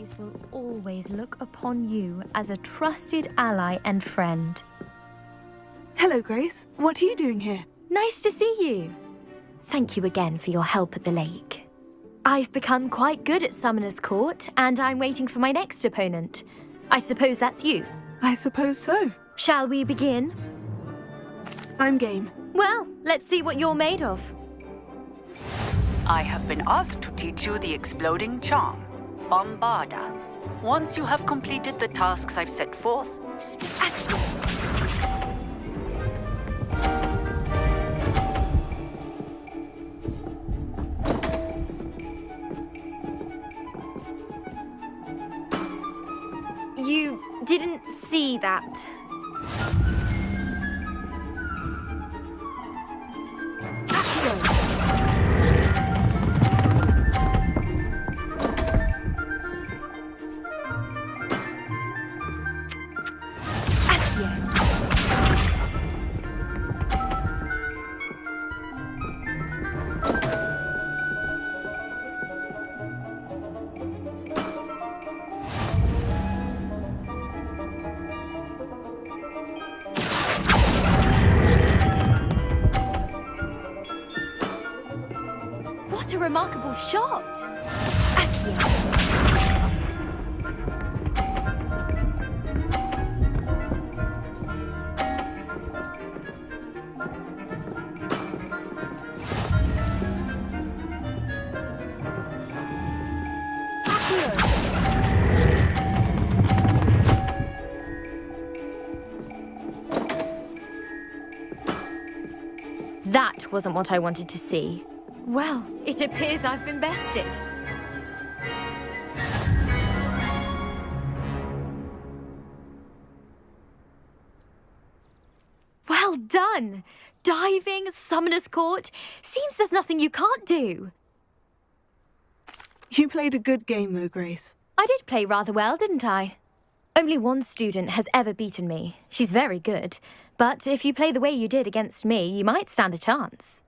boys will always look upon you as a trusted ally and friend. Hello, Grace. What are you doing here? Nice to see you. Thank you again for your help at the lake. I've become quite good at Summoner's Court, and I'm waiting for my next opponent. I suppose that's you. I suppose so. Shall we begin? I'm game. Well, let's see what you're made of. I have been asked to teach you the exploding charm, Bombarda. Once you have completed the tasks I've set forth, speak. You didn't see that. What a remarkable shot! That wasn't what I wanted to see. Well, it appears I've been bested. Well done! Diving, Summoner's Court. Seems there's nothing you can't do. You played a good game, though, Grace. I did play rather well, didn't I? Only one student has ever beaten me. She's very good. But if you play the way you did against me, you might stand a chance.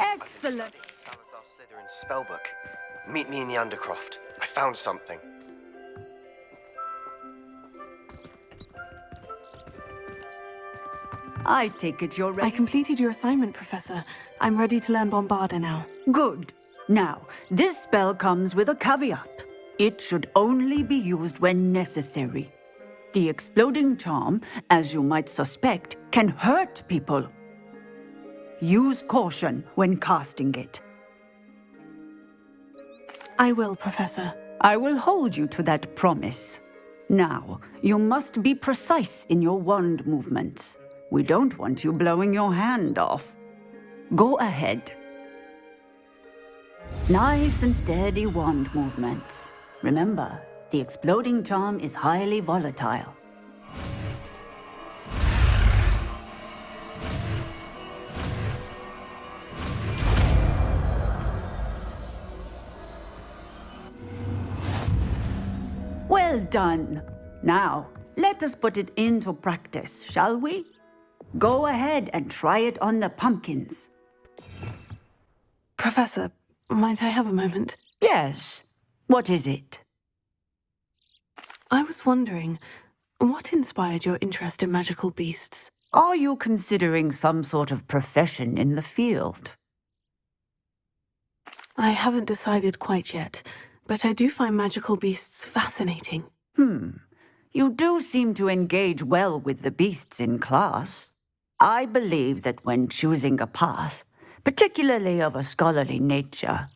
Excellent! Salazar Slytherin's spellbook. Meet me in the Undercroft. I found something. I take it you're ready? I completed your assignment, Professor. I'm ready to learn Bombarda now. Good. Now, this spell comes with a caveat. It should only be used when necessary. The exploding charm, as you might suspect, can hurt people. Use caution when casting it. I will, Professor. I will hold you to that promise. Now, you must be precise in your wand movements. We don't want you blowing your hand off. Go ahead. Nice and steady wand movements. Remember, the exploding charm is highly volatile. Well done. Now, let us put it into practice, shall we? Go ahead and try it on the pumpkins. Professor, might I have a moment? Yes. What is it? I was wondering, what inspired your interest in magical beasts? Are you considering some sort of profession in the field? I haven't decided quite yet, but I do find magical beasts fascinating. You do seem to engage well with the beasts in class. I believe that when choosing a path, particularly of a scholarly nature,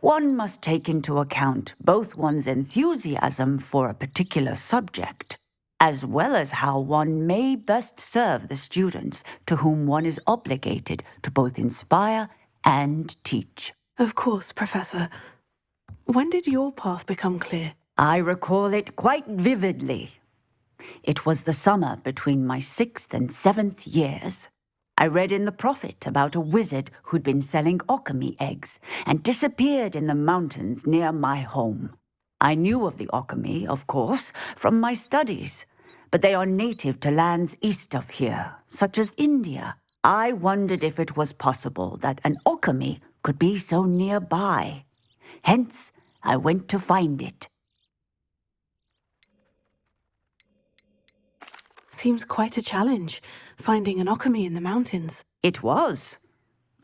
one must take into account both one's enthusiasm for a particular subject, as well as how one may best serve the students to whom one is obligated to both inspire and teach. Of course, Professor. When did your path become clear? I recall it quite vividly. It was the summer between my 6th and 7th years. I read in the Prophet about a wizard who'd been selling alchemy eggs and disappeared in the mountains near my home. I knew of the alchemy, of course, from my studies, but they are native to lands east of here, such as India. I wondered if it was possible that an alchemy could be so nearby. Hence, I went to find it. Seems quite a challenge, finding an alchemy in the mountains. It was.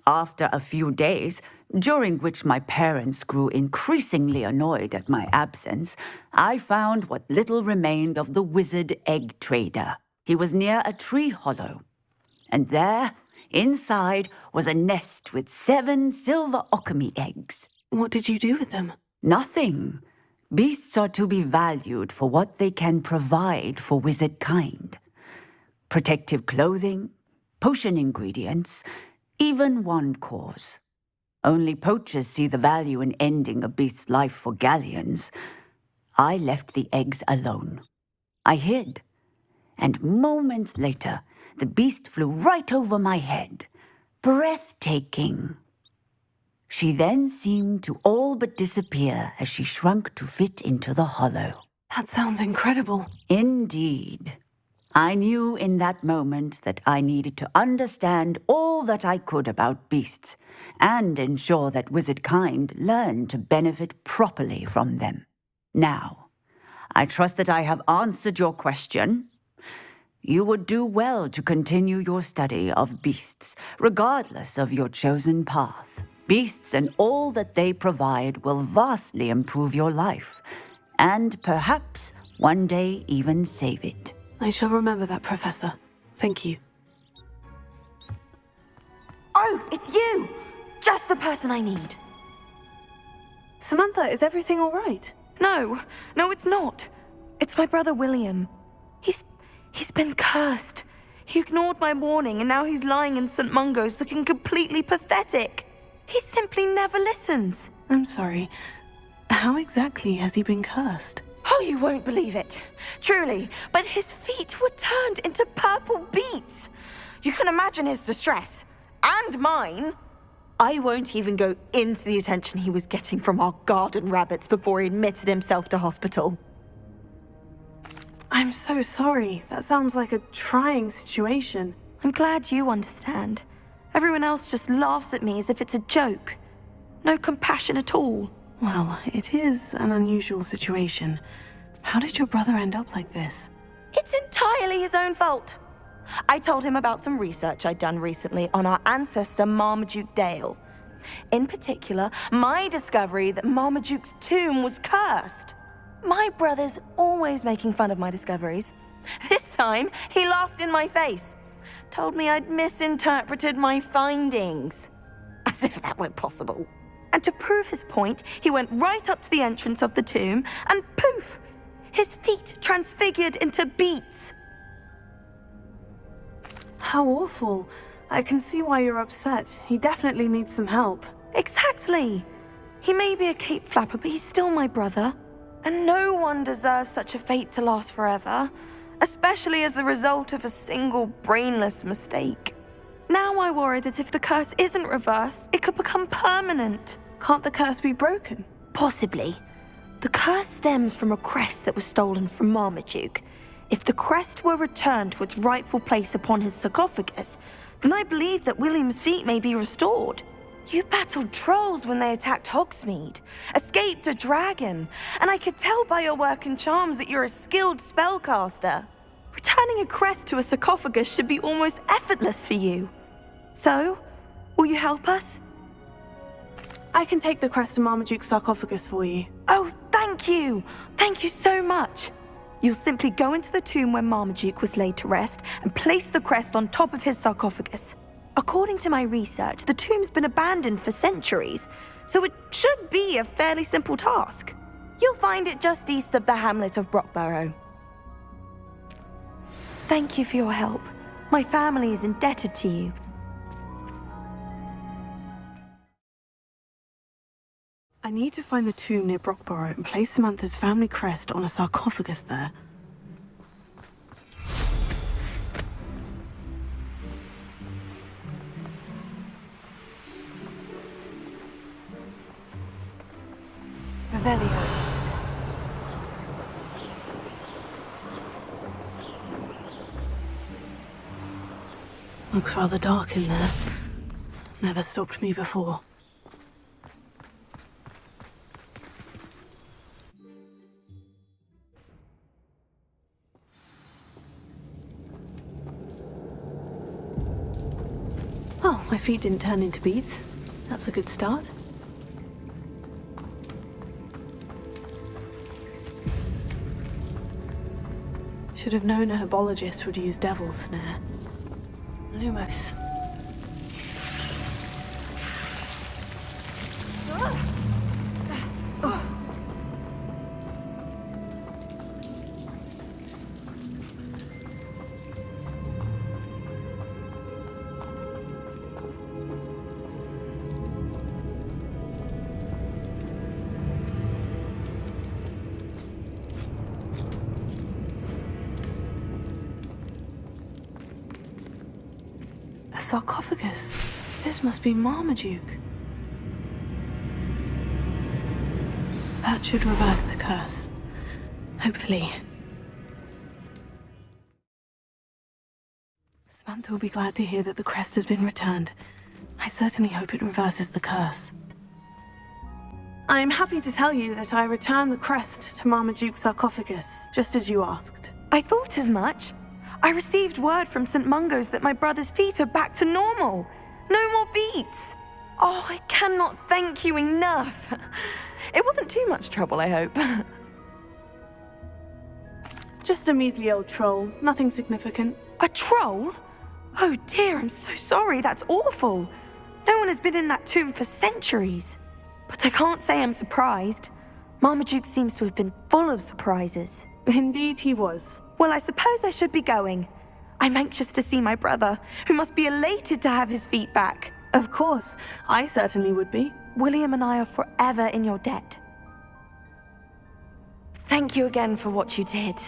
After a few days, during which my parents grew increasingly annoyed at my absence, I found what little remained of the wizard egg trader. He was near a tree hollow, and there, inside, was a nest with 7 silver alchemy eggs. What did you do with them? Nothing. Beasts are to be valued for what they can provide for wizard kind. Protective clothing, potion ingredients, even wand cores. Only poachers see the value in ending a beast's life for galleons. I left the eggs alone. I hid, and moments later, the beast flew right over my head. Breathtaking. She then seemed to all but disappear as she shrunk to fit into the hollow. That sounds incredible. Indeed. I knew in that moment that I needed to understand all that I could about beasts and ensure that wizard kind learned to benefit properly from them. Now, I trust that I have answered your question. You would do well to continue your study of beasts, regardless of your chosen path. Beasts and all that they provide will vastly improve your life, and perhaps one day even save it. I shall remember that, Professor. Thank you. Oh, it's you! Just the person I need. Samantha, is everything all right? No, it's not. It's my brother William. He's been cursed. He ignored my warning and now he's lying in St. Mungo's looking completely pathetic. He simply never listens. I'm sorry. How exactly has he been cursed? Oh, you won't believe it. Truly, but his feet were turned into purple beets. You can imagine his distress. And mine. I won't even go into the attention he was getting from our garden rabbits before he admitted himself to hospital. I'm so sorry. That sounds like a trying situation. I'm glad you understand. Everyone else just laughs at me as if it's a joke. No compassion at all. Well, it is an unusual situation. How did your brother end up like this? It's entirely his own fault. I told him about some research I'd done recently on our ancestor Marmaduke Dale. In particular, my discovery that Marmaduke's tomb was cursed. My brother's always making fun of my discoveries. This time, he laughed in my face. Told me I'd misinterpreted my findings. As if that were possible. And to prove his point, he went right up to the entrance of the tomb and poof! His feet transfigured into beets. How awful. I can see why you're upset. He definitely needs some help. Exactly. He may be a cape flapper, but he's still my brother. And no one deserves such a fate to last forever, especially as the result of a single brainless mistake. Now I worry that if the curse isn't reversed, it could become permanent. Can't the curse be broken? Possibly. The curse stems from a crest that was stolen from Marmaduke. If the crest were returned to its rightful place upon his sarcophagus, then I believe that William's feet may be restored. You battled trolls when they attacked Hogsmeade, escaped a dragon, and I could tell by your work and charms that you're a skilled spellcaster. Returning a crest to a sarcophagus should be almost effortless for you. So, will you help us? I can take the crest to Marmaduke's sarcophagus for you. Oh, thank you! Thank you so much! You'll simply go into the tomb where Marmaduke was laid to rest and place the crest on top of his sarcophagus. According to my research, the tomb's been abandoned for centuries, so it should be a fairly simple task. You'll find it just east of the hamlet of Brockborough. Thank you for your help. My family is indebted to you. I need to find the tomb near Brockborough and place Samantha's family crest on a sarcophagus there. Revelio. Looks rather dark in there. Never stopped me before. Well, my feet didn't turn into beads. That's a good start. Should have known a herbologist would use devil's snare. Lumos. Sarcophagus. This must be Marmaduke. That should reverse the curse. Hopefully. Samantha will be glad to hear that the crest has been returned. I certainly hope it reverses the curse. I am happy to tell you that I returned the crest to Marmaduke's sarcophagus, just as you asked. I thought as much. I received word from St. Mungo's that my brother's feet are back to normal. No more beats. Oh, I cannot thank you enough. It wasn't too much trouble, I hope. Just a measly old troll, nothing significant. A troll? Oh dear, I'm so sorry, that's awful. No one has been in that tomb for centuries. But I can't say I'm surprised. Marmaduke seems to have been full of surprises. Indeed he was. Well, I suppose I should be going. I'm anxious to see my brother, who must be elated to have his feet back. Of course, I certainly would be. William and I are forever in your debt. Thank you again for what you did.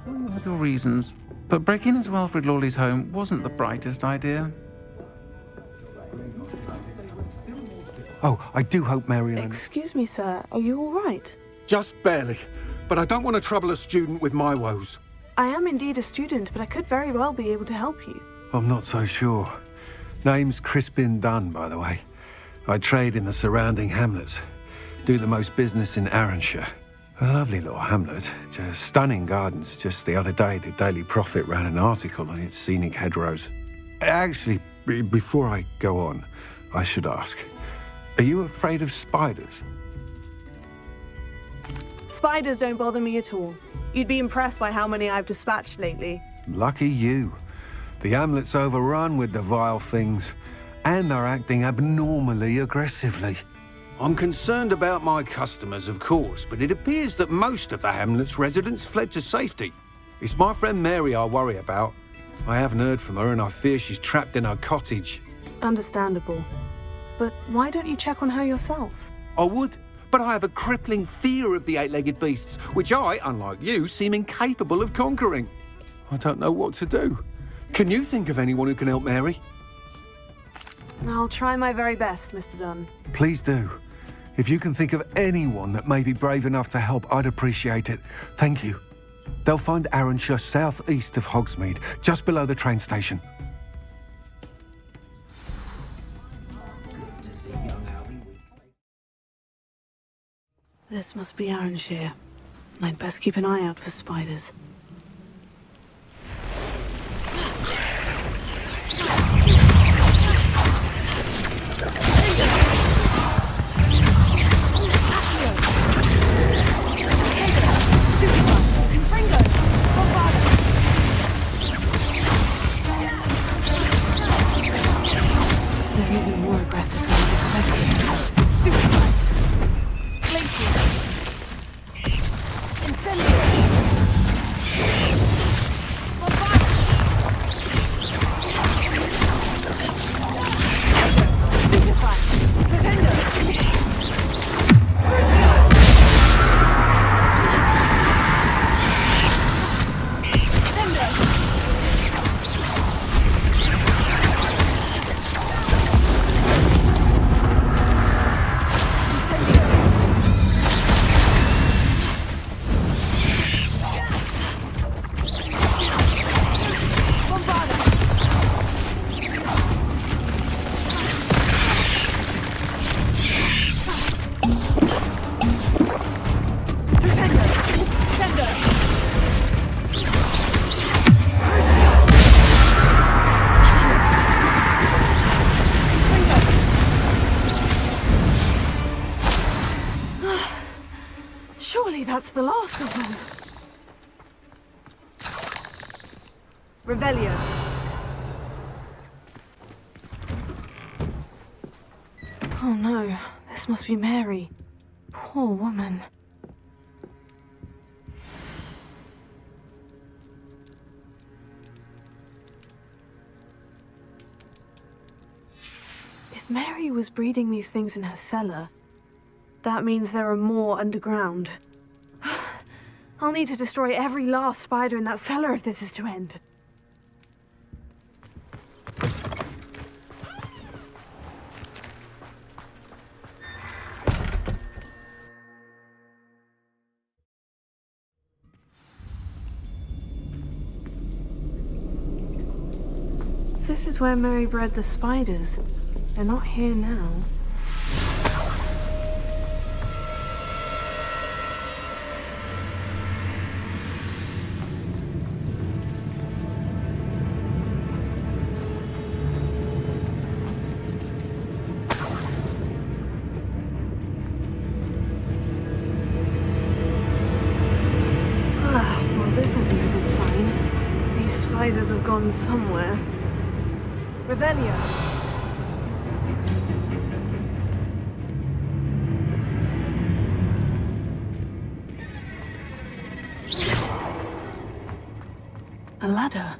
You had your reasons, but breaking into Wilfred Lawley's home wasn't the brightest idea. Oh, I do hope Mary and... Excuse me, sir. Are you all right? Just barely. But I don't want to trouble a student with my woes. I am indeed a student, but I could very well be able to help you. I'm not so sure. Name's Crispin Dunn, by the way. I trade in the surrounding hamlets. Do the most business in Arranshire. A lovely little hamlet. Just stunning gardens. Just the other day, the Daily Prophet ran an article on its scenic hedgerows. Actually, before I go on, I should ask, are you afraid of spiders? Spiders don't bother me at all. You'd be impressed by how many I've dispatched lately. Lucky you. The hamlet's overrun with the vile things, and they're acting abnormally aggressively. I'm concerned about my customers, of course, but it appears that most of the hamlet's residents fled to safety. It's my friend Mary I worry about. I haven't heard from her, and I fear she's trapped in her cottage. Understandable. But why don't you check on her yourself? I would, but I have a crippling fear of the eight-legged beasts, which I, unlike you, seem incapable of conquering. I don't know what to do. Can you think of anyone who can help Mary? I'll try my very best, Mr. Dunn. Please do. If you can think of anyone that may be brave enough to help, I'd appreciate it. Thank you. They'll find Arranshire southeast of Hogsmeade, just below the train station. This must be Arranshire. I'd best keep an eye out for spiders. even more aggressive than I expected. Stupid! Glacier! Incendio! Surely that's the last of them. Revelio. Oh no, this must be Mary. Poor woman. If Mary was breeding these things in her cellar, that means there are more underground. I'll need to destroy every last spider in that cellar if this is to end. This is where Mary bred the spiders. They're not here now. Well, this isn't a good sign. These spiders have gone somewhere. Revelio. A ladder.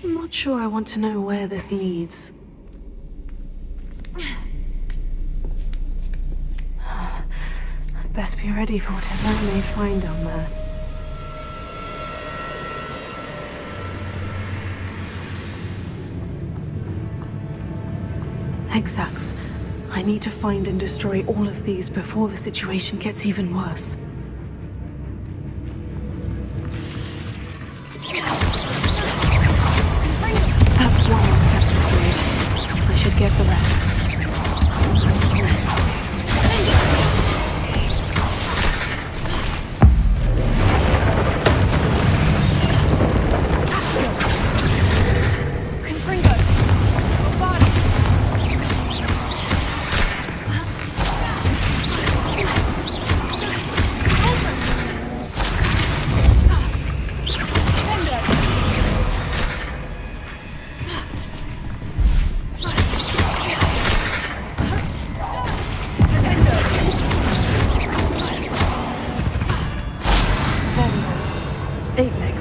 I'm not sure I want to know where this leads. I'd best be ready for whatever I may find down there. Exacts. I need to find and destroy all of these before the situation gets even worse. That's one insect destroyed. I should get the rest.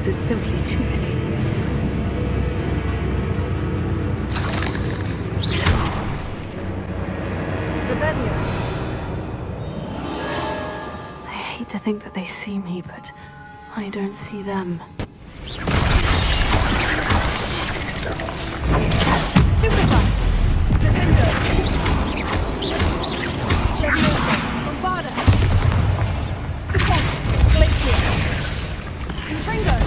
Is simply too many. Revelio. I hate to think that they see me, but I don't see them. Stupefy! Flipendo! Leviosa! Bombarda! Deposit! Glacier! Confringo!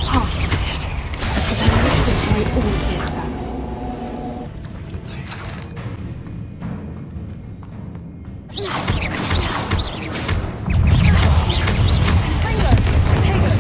Half finished. But then I need to destroy all of the exits. Confringo! Potato!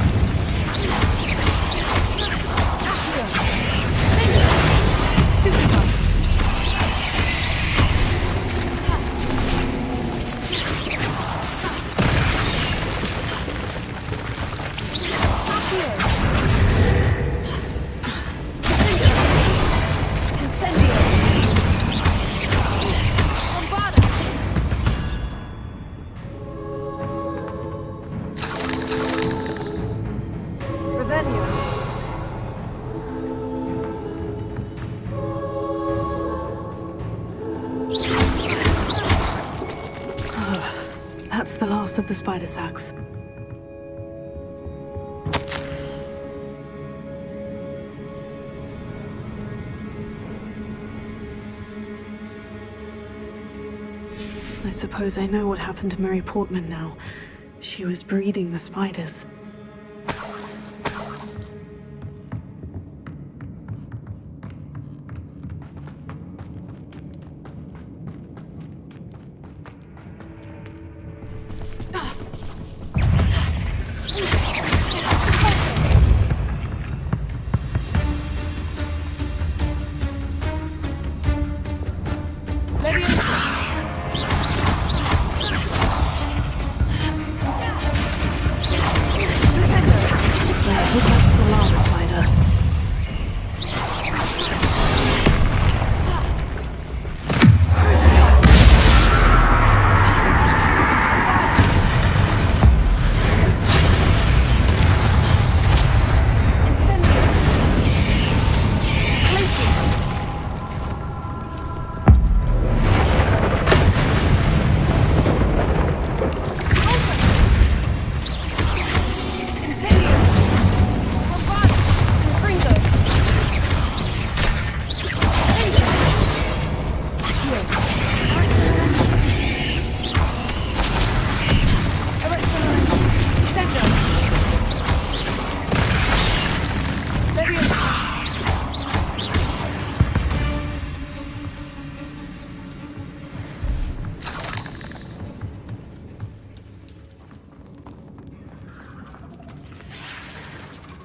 the last of the spider sacks. I suppose I know what happened to Mary Portman now. She was breeding the spiders.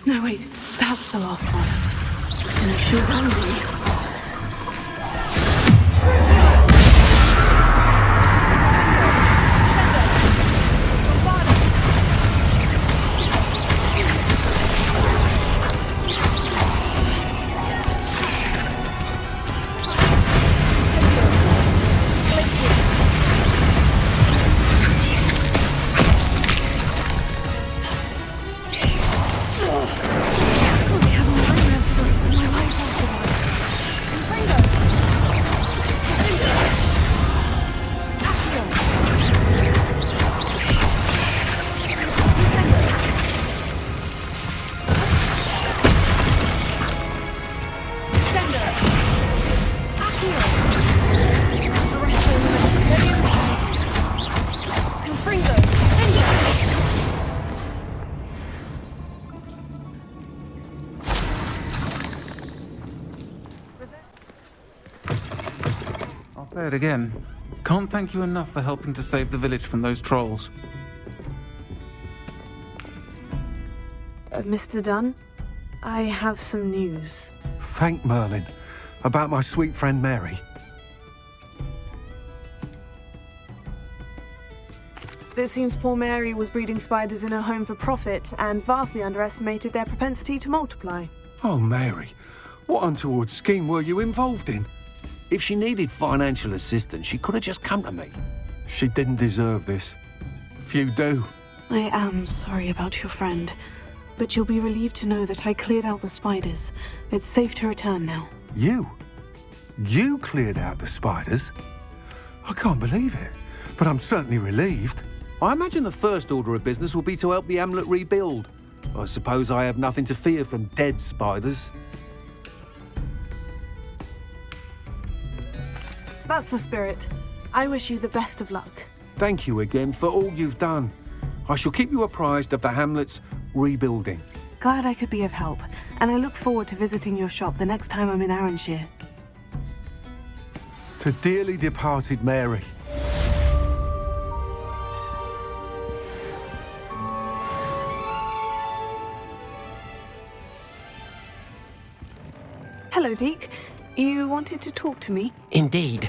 No, wait, that's the last one. And she's angry. Say it again. Can't thank you enough for helping to save the village from those trolls. Mr. Dunn, I have some news. Thank Merlin. About my sweet friend Mary. It seems poor Mary was breeding spiders in her home for profit and vastly underestimated their propensity to multiply. Oh, Mary. What untoward scheme were you involved in? If she needed financial assistance, she could have just come to me. She didn't deserve this. Few do. I am sorry about your friend, but you'll be relieved to know that I cleared out the spiders. It's safe to return now. You? You cleared out the spiders? I can't believe it, but I'm certainly relieved. I imagine the first order of business will be to help the amulet rebuild. I suppose I have nothing to fear from dead spiders. That's the spirit. I wish you the best of luck. Thank you again for all you've done. I shall keep you apprised of the hamlet's rebuilding. Glad I could be of help, and I look forward to visiting your shop the next time I'm in Arranshire. To dearly departed Mary. Hello, Deke. You wanted to talk to me? Indeed.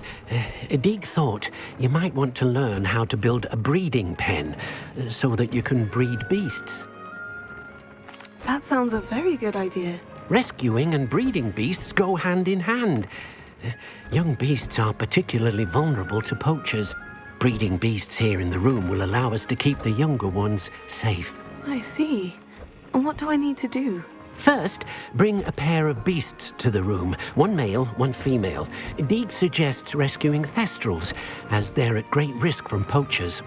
Deek thought you might want to learn how to build a breeding pen so that you can breed beasts. That sounds a very good idea. Rescuing and breeding beasts go hand in hand. Young beasts are particularly vulnerable to poachers. Breeding beasts here in the room will allow us to keep the younger ones safe. I see. And what do I need to do? First, bring a pair of beasts to the room. One male, one female. Deek suggests rescuing thestrals, as they're at great risk from poachers.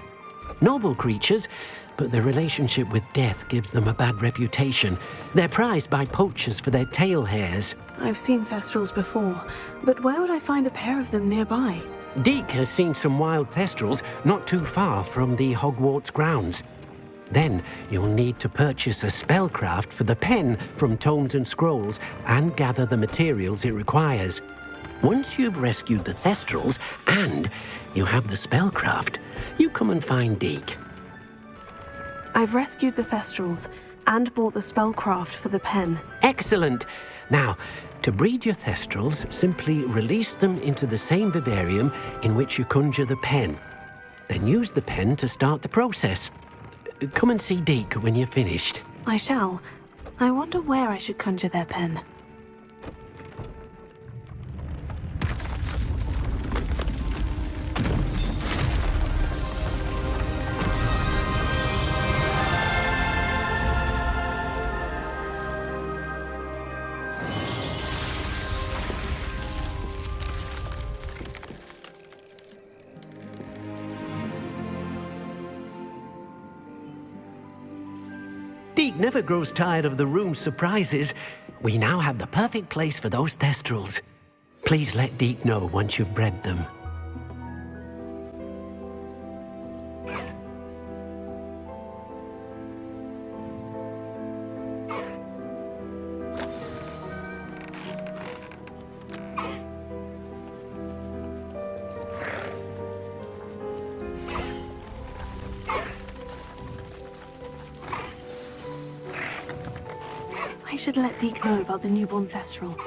Noble creatures, but their relationship with death gives them a bad reputation. They're prized by poachers for their tail hairs. I've seen Thestrals before, but where would I find a pair of them nearby? Deke has seen some wild Thestrals not too far from the Hogwarts grounds. Then you'll need to purchase a spellcraft for the pen from Tomes and Scrolls and gather the materials it requires. Once you've rescued the Thestrals and you have the spellcraft, you come and find Deke. I've rescued the Thestrals and bought the spellcraft for the pen. Excellent! Now, to breed your Thestrals, simply release them into the same vivarium in which you conjure the pen. Then use the pen to start the process. Come and see Deke when you're finished. I shall. I wonder where I should conjure their pen. Deke never grows tired of the room's surprises. We now have the perfect place for those Thestrals. Please let Deke know once you've bred them. I should let Deke know about the newborn Thestral.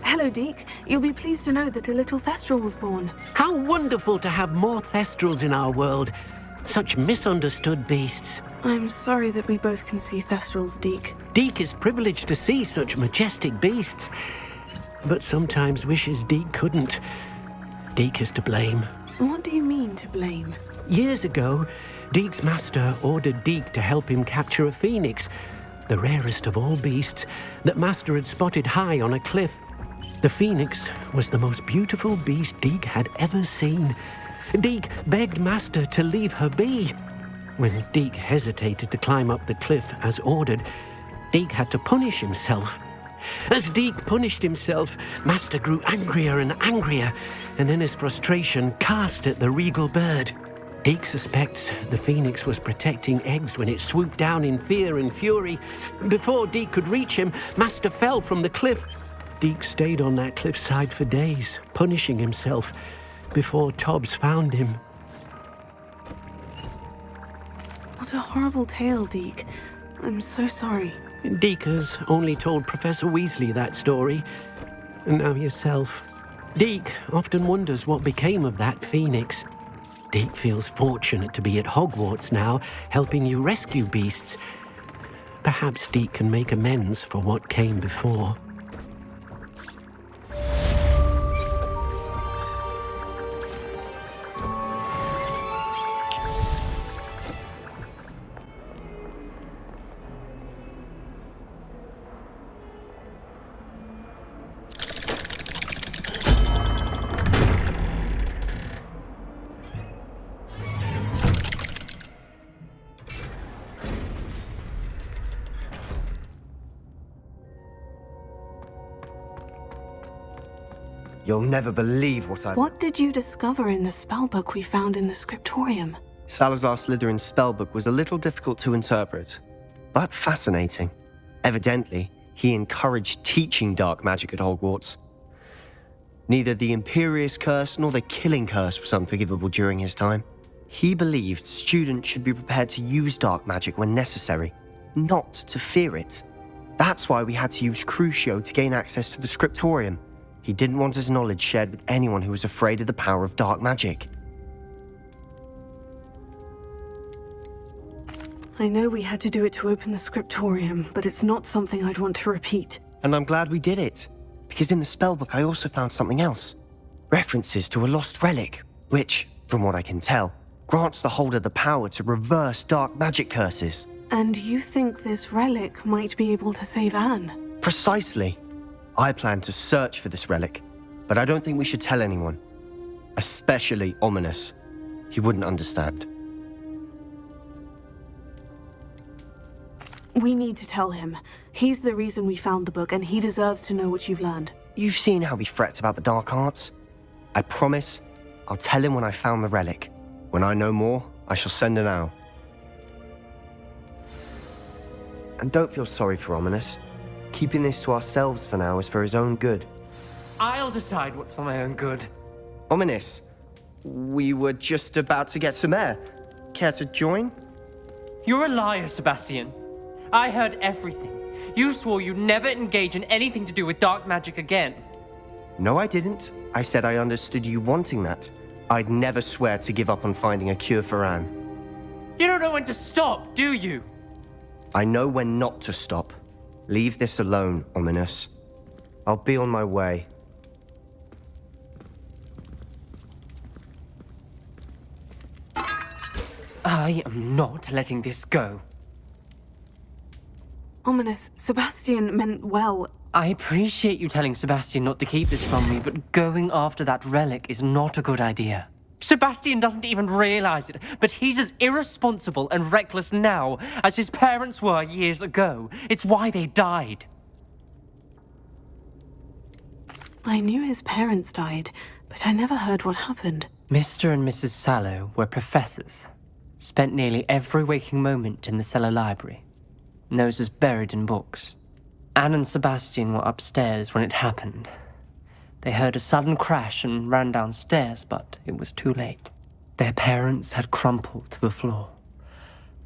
Hello, Deke. You'll be pleased to know that a little Thestral was born. How wonderful to have more Thestrals in our world. Such misunderstood beasts. I'm sorry that we both can see Thestrals, Deke. Deke is privileged to see such majestic beasts, but sometimes wishes Deke couldn't. Deke is to blame. What do you mean, to blame? Years ago, Deke's master ordered Deke to help him capture a phoenix, the rarest of all beasts, that master had spotted high on a cliff. The phoenix was the most beautiful beast Deke had ever seen. Deke begged master to leave her be. When Deke hesitated to climb up the cliff as ordered, Deke had to punish himself. As Deke punished himself, master grew angrier and angrier, and in his frustration cast at the regal bird. Deke suspects the phoenix was protecting eggs when it swooped down in fear and fury. Before Deke could reach him, master fell from the cliff. Deke stayed on that cliffside for days, punishing himself, before Tobbs found him. What a horrible tale, Deke. I'm so sorry. Deke has only told Professor Weasley that story, and now yourself. Deke often wonders what became of that phoenix. Deke feels fortunate to be at Hogwarts now, helping you rescue beasts. Perhaps Deke can make amends for what came before. You'll never believe what I've... What did you discover in the spellbook we found in the scriptorium? Salazar Slytherin's spellbook was a little difficult to interpret, but fascinating. Evidently, he encouraged teaching dark magic at Hogwarts. Neither the Imperious Curse nor the Killing Curse was unforgivable during his time. He believed students should be prepared to use dark magic when necessary, not to fear it. That's why we had to use Crucio to gain access to the scriptorium. He didn't want his knowledge shared with anyone who was afraid of the power of dark magic. I know we had to do it to open the scriptorium, but it's not something I'd want to repeat. And I'm glad we did it, because in the spellbook I also found something else. References to a lost relic, which, from what I can tell, grants the holder the power to reverse dark magic curses. And you think this relic might be able to save Anne? Precisely. I plan to search for this relic, but I don't think we should tell anyone. Especially Ominous. He wouldn't understand. We need to tell him. He's the reason we found the book, and he deserves to know what you've learned. You've seen how he frets about the dark arts. I promise I'll tell him when I found the relic. When I know more, I shall send an owl. And don't feel sorry for Ominous. Keeping this to ourselves for now is for his own good. I'll decide what's for my own good. Ominous, we were just about to get some air. Care to join? You're a liar, Sebastian. I heard everything. You swore you'd never engage in anything to do with dark magic again. No, I didn't. I said I understood you wanting that. I'd never swear to give up on finding a cure for Anne. You don't know when to stop, do you? I know when not to stop. Leave this alone, Ominous. I'll be on my way. I am not letting this go. Ominous, Sebastian meant well. I appreciate you telling Sebastian not to keep this from me, but going after that relic is not a good idea. Sebastian doesn't even realize it, but he's as irresponsible and reckless now as his parents were years ago. It's why they died. I knew his parents died, but I never heard what happened. Mr. and Mrs. Sallow were professors. Spent nearly every waking moment in the cellar library. Noses buried in books. Anne and Sebastian were upstairs when it happened. They heard a sudden crash and ran downstairs, but it was too late. Their parents had crumpled to the floor.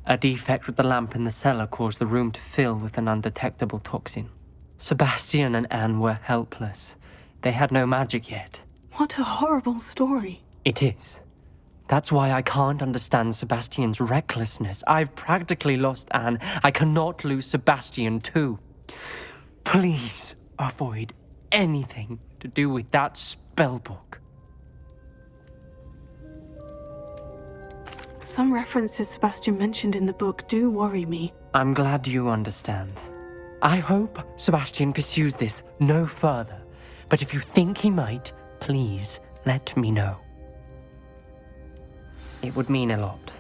A defect with the lamp in the cellar caused the room to fill with an undetectable toxin. Sebastian and Anne were helpless. They had no magic yet. What a horrible story. It is. That's why I can't understand Sebastian's recklessness. I've practically lost Anne. I cannot lose Sebastian too. Please avoid anything to do with that spellbook. Some references Sebastian mentioned in the book do worry me. I'm glad you understand. I hope Sebastian pursues this no further. But if you think he might, please let me know. It would mean a lot.